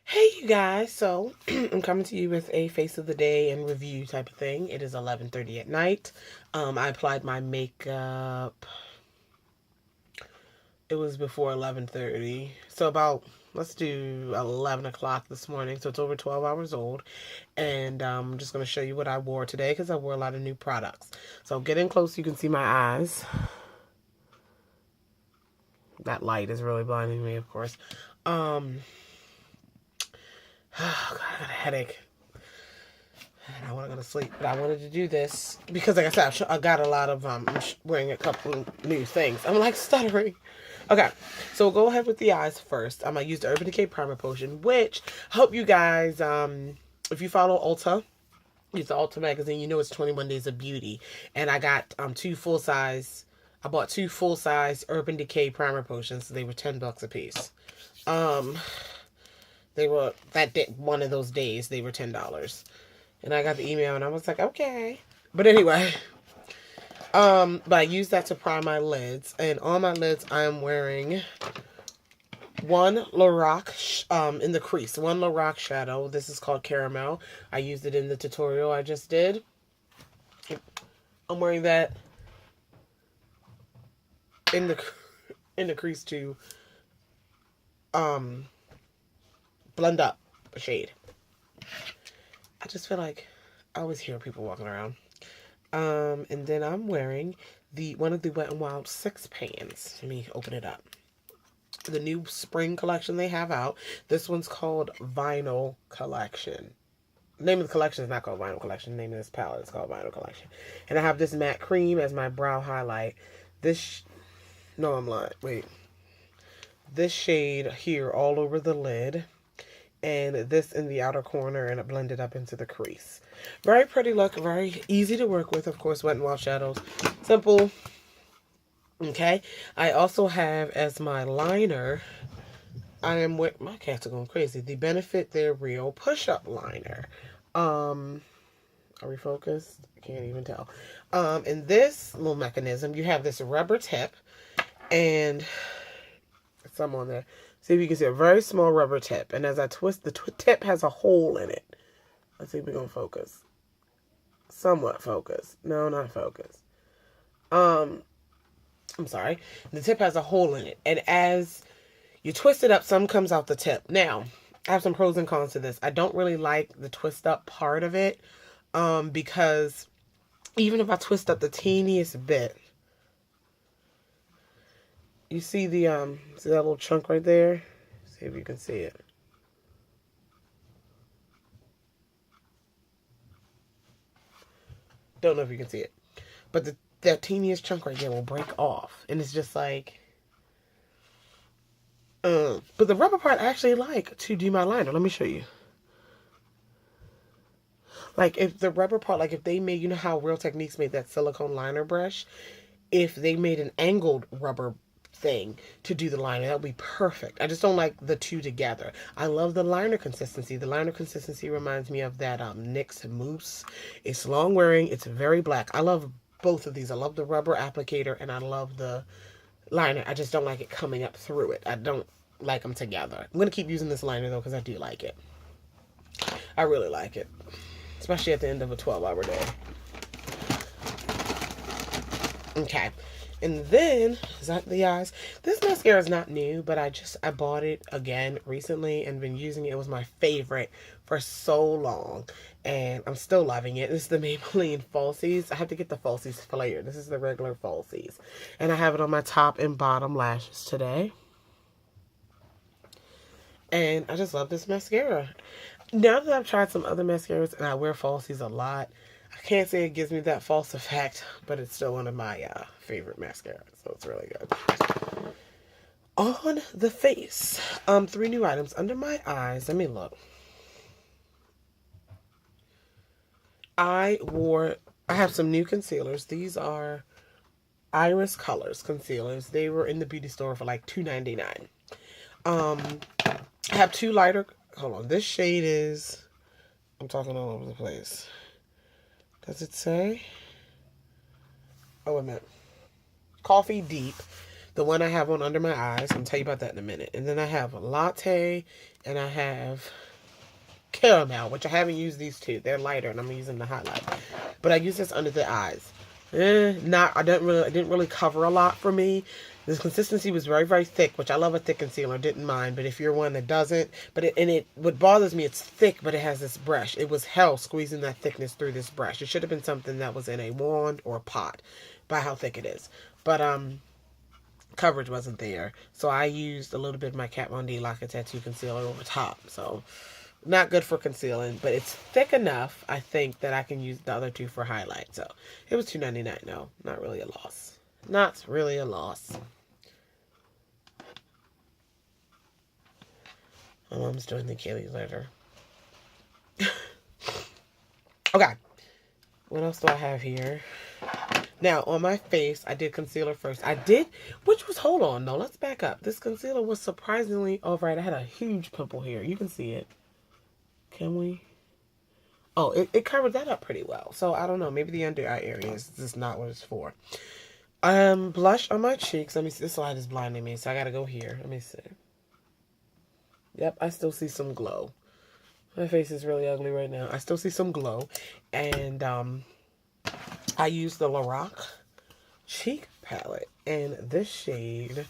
Hey you guys, so I'm coming to you with a face of the day and review type of thing. It is 11:30 at night. I applied my makeup. It was before 11:30. So about, let's do 11 o'clock this morning. So it's over 12 hours old. And I'm just going to show you what I wore today because I wore a lot of new products. So get in close so you can see my eyes. That light is really blinding me, of course. Oh God, I got a headache. And I want to go to sleep, but I wanted to do this because, like I said, I got a lot of, I'm wearing a couple new things. I'm like stuttering. Okay, so we'll go ahead with the eyes first. I'm going to use the Urban Decay Primer Potion, which I hope you guys, if you follow Ulta, use the Ulta magazine, you know it's 21 Days of Beauty. And I got I bought two full-size Urban Decay Primer Potions, so they were $10 a piece. They were, that day, one of those days, they were $10. And I got the email and I was like, okay. But anyway, but I used that to prime my lids. And on my lids, I am wearing one Lorac, in the crease, one Lorac shadow. This is called Caramel. I used it in the tutorial I just did. I'm wearing that in the crease to, blend up a shade. I just feel like I always hear people walking around. And then I'm wearing one of the Wet n Wild 6 pans. Let me open it up. The new spring collection they have out. This one's called Vinyl Collection. The name of the collection is not called Vinyl Collection. The name of this palette is called Vinyl Collection. And I have this matte cream as my brow highlight. No, I'm lying. Wait. This shade here all over the lid. And this in the outer corner, and it blended up into the crease. Very pretty look, very easy to work with. Of course, Wet n Wild shadows, simple. Okay, I also have as my liner, I am with, my cats are going crazy, the Benefit They're Real push-up liner. Are we focused? I can't even tell. In this little mechanism, you have this rubber tip, and some on there. See if you can see a very small rubber tip. And as I twist, the tip has a hole in it. Let's see if we're going to focus. Somewhat focus. No, not focus. I'm sorry. The tip has a hole in it. And as you twist it up, some comes out the tip. Now, I have some pros and cons to this. I don't really like the twist up part of it. Because even if I twist up the teeniest bit, you see see that little chunk right there? See if you can see it. Don't know if you can see it. But that teeniest chunk right there will break off. And it's just like, but the rubber part I actually like to do my liner. Let me show you. Like if the rubber part, like if they made, you know how Real Techniques made that silicone liner brush? If they made an angled rubber thing to do the liner, that would be perfect. I just don't like the two together. I love the liner consistency. The liner consistency reminds me of that NYX Mousse. It's long wearing. It's very black. I love both of these. I love the rubber applicator and I love the liner. I just don't like it coming up through it. I don't like them together. I'm going to keep using this liner though because I do like it. I really like it. Especially at the end of a 12-hour day. Okay. And then, is that the eyes? This mascara is not new, but I bought it again recently and been using it. It was my favorite for so long. And I'm still loving it. This is the Maybelline Falsies. I have to get the Falsies Flare. This is the regular Falsies. And I have it on my top and bottom lashes today. And I just love this mascara. Now that I've tried some other mascaras and I wear Falsies a lot, I can't say it gives me that false effect, but it's still one of my favorite mascaras, so it's really good. On the face, 3 new items under my eyes. Let me look. I have some new concealers. These are Iris Colors concealers. They were in the beauty store for like $2.99. I have 2 lighter, hold on, this shade is, I'm talking all over the place. Does it say? Oh, wait a minute. Coffee Deep. the one I have on under my eyes. I'll tell you about that in a minute. And then I have a latte, and I have caramel, which I haven't used these two. They're lighter, and I'm using the highlight. But I use this under the eyes. It didn't really cover a lot for me. The consistency was very, very thick, which I love a thick concealer, didn't mind. But if you're one that doesn't, what bothers me, it's thick, but it has this brush. It was hell squeezing that thickness through this brush. It should have been something that was in a wand or a pot by how thick it is. But, coverage wasn't there. So I used a little bit of my Kat Von D Lock-It Tattoo concealer over top. So, not good for concealing, but it's thick enough, I think, that I can use the other two for highlight. So, it was $2.99. No, not really a loss. Not really a loss. My mom's doing the Kaylee later. Okay. What else do I have here? Now, on my face, I did concealer first. Hold on, no, let's back up. This concealer was surprisingly, alright, I had a huge pimple here. You can see it. Can we? Oh, it covered that up pretty well. So, I don't know. Maybe the under eye area is just not what it's for. Blush on my cheeks. Let me see. This light is blinding me, so I gotta go here. Let me see. Yep, I still see some glow. My face is really ugly right now. I still see some glow. And, I use the Lorac Cheek Palette. And this shade,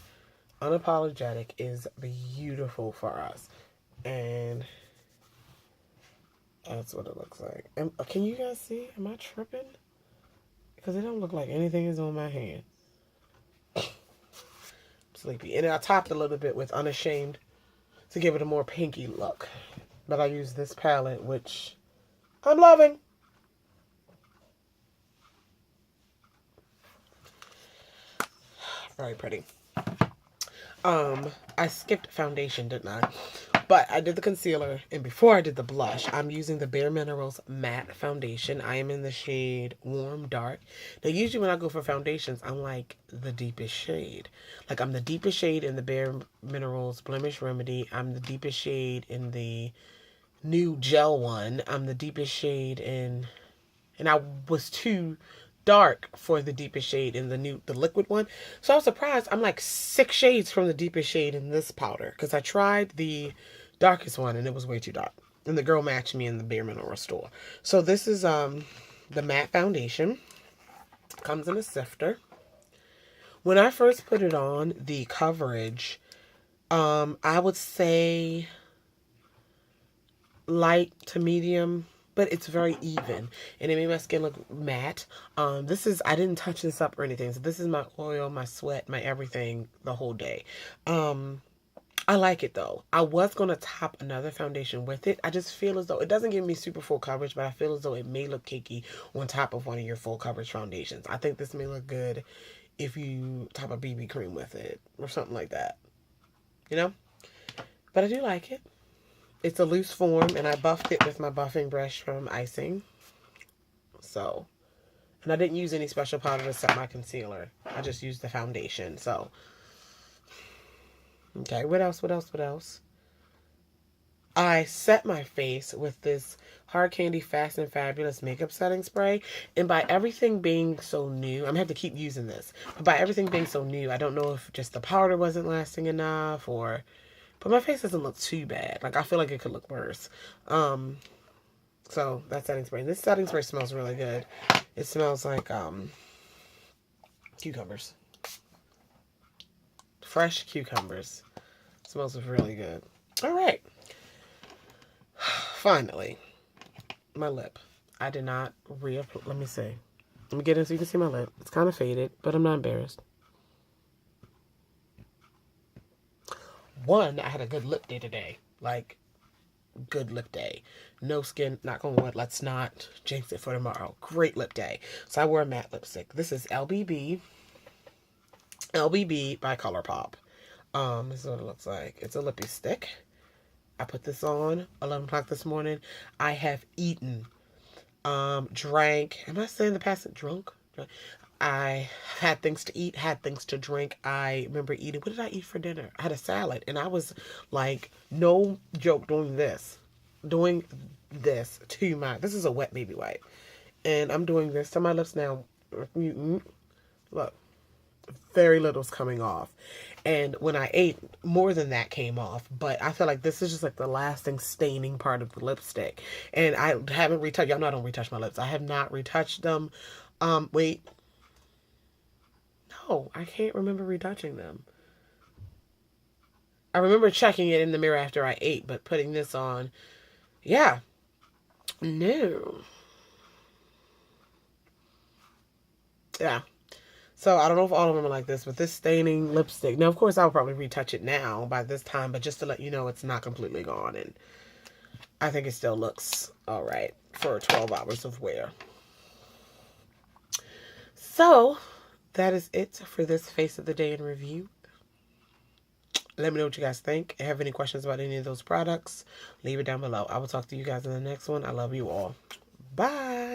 Unapologetic, is beautiful for us. And that's what it looks like. And can you guys see? Am I tripping? Because it don't look like anything is on my hand. Sleepy. And I topped a little bit with Unashamed to give it a more pinky look. But I use this palette, which I'm loving. Very pretty. I skipped foundation, didn't I? But I did the concealer, and before I did the blush, I'm using the Bare Minerals Matte Foundation. I am in the shade Warm Dark. Now, usually when I go for foundations, I'm like the deepest shade. Like, I'm the deepest shade in the Bare Minerals Blemish Remedy. I'm the deepest shade in the new gel one. I'm the deepest shade in... And I was too dark for the deepest shade in the liquid one. So I was surprised. I'm like 6 shades from the deepest shade in this powder. Because I tried the darkest one and it was way too dark. And the girl matched me in the Bare Minerals store. So this is the matte foundation. Comes in a sifter. When I first put it on, the coverage, I would say light to medium, but it's very even, and it made my skin look matte. I didn't touch this up or anything, so this is my oil, my sweat, my everything the whole day. I like it though. I was going to top another foundation with it. I just feel as though it doesn't give me super full coverage, but I feel as though it may look cakey on top of one of your full coverage foundations. I think this may look good if you top a BB cream with it or something like that, you know? But I do like it. It's a loose form, and I buffed it with my buffing brush from Icing. So, and I didn't use any special powder to set my concealer. I just used the foundation, so. Okay, what else? I set my face with this Hard Candy Fast and Fabulous makeup setting spray. And by everything being so new, I'm going to have to keep using this. But by everything being so new, I don't know if just the powder wasn't lasting enough or... But my face doesn't look too bad. Like, I feel like it could look worse. So, that setting spray. And this setting spray smells really good. It smells like, cucumbers. Fresh cucumbers. It smells really good. Alright. Finally. My lip. I did not reapply. Let me see. Let me get in so you can see my lip. It's kind of faded, but I'm not embarrassed. One, I had a good lip day today. Like, good lip day. No skin, knock on wood, let's not jinx it for tomorrow. Great lip day. So I wore a matte lipstick. This is LBB by ColourPop. This is what it looks like. It's a lippy stick. I put this on 11 o'clock this morning. I have eaten, drank. Am I saying the past drunk? I had things to eat, had things to drink. I remember eating. What did I eat for dinner? I had a salad, and I was like, no joke, doing this to my. This is a wet baby wipe, and I'm doing this to my lips now. Look, very little's coming off. And when I ate, more than that came off. But I feel like this is just like the lasting staining part of the lipstick. And I haven't retouched, y'all know I don't retouch my lips. I have not retouched them. Wait. No, I can't remember retouching them. I remember checking it in the mirror after I ate, but putting this on, yeah. No. Yeah. So I don't know if all of them are like this, but this staining lipstick. Now, of course, I'll probably retouch it now by this time, but just to let you know, it's not completely gone. And I think it still looks all right for 12 hours of wear. So that is it for this Face of the Day in review. Let me know what you guys think. If you have any questions about any of those products, leave it down below. I will talk to you guys in the next one. I love you all. Bye.